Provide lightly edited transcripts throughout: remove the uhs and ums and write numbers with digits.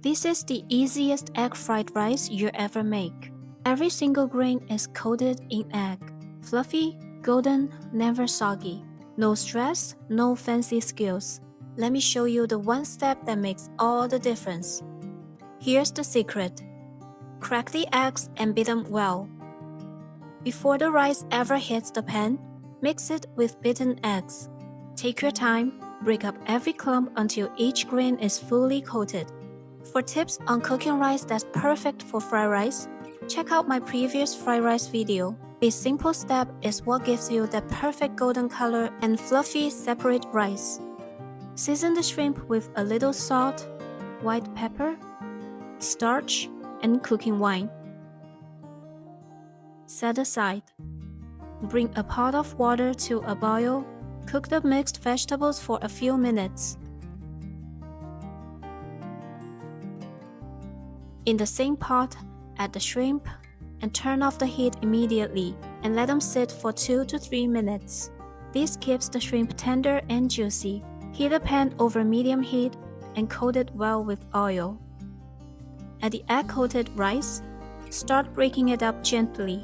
This is the easiest egg fried rice you ever make. Every single grain is coated in egg. Fluffy, golden, never soggy. No stress, no fancy skills. Let me show you the one step that makes all the difference. Here's the secret. Crack the eggs and beat them well. Before the rice ever hits the pan, mix it with beaten eggs. Take your time, break up every clump until each grain is fully coated. For tips on cooking rice that's perfect for fried rice, check out my previous fried rice video. This simple step is what gives you that perfect golden color and fluffy separate rice. Season the shrimp with a little salt, white pepper, starch, and cooking wine. Set aside. Bring a pot of water to a boil. Cook the mixed vegetables for a few minutes. In the same pot, add the shrimp and turn off the heat immediately and let them sit for 2 to 3 minutes. This keeps the shrimp tender and juicy. Heat a pan over medium heat and coat it well with oil. Add the egg-coated rice. Start breaking it up gently.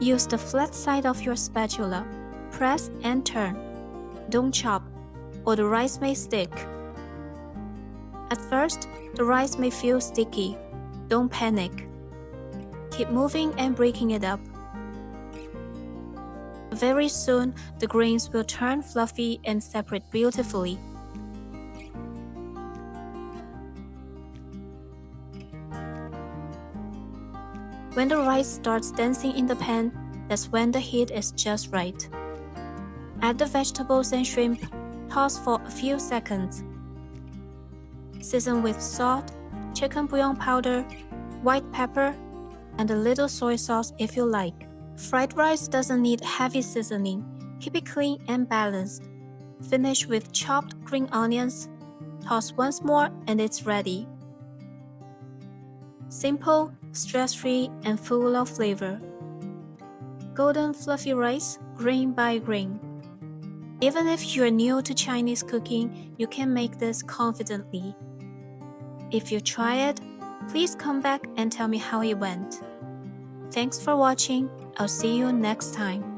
Use the flat side of your spatula. Press and turn. Don't chop, or the rice may stick. At first, the rice may feel sticky. Don't panic. Keep moving and breaking it up. Very soon, the grains will turn fluffy and separate beautifully. When the rice starts dancing in the pan, that's when the heat is just right. Add the vegetables and shrimp, toss for a few seconds. Season with salt, chicken bouillon powder, white pepper, and a little soy sauce if you like. Fried rice doesn't need heavy seasoning. Keep it clean and balanced. Finish with chopped green onions. Toss once more and it's ready. Simple, stress-free, and full of flavor. Golden fluffy rice, grain by grain. Even if you're new to Chinese cooking, you can make this confidently. If you try it, please come back and tell me how it went. Thanks for watching. I'll see you next time.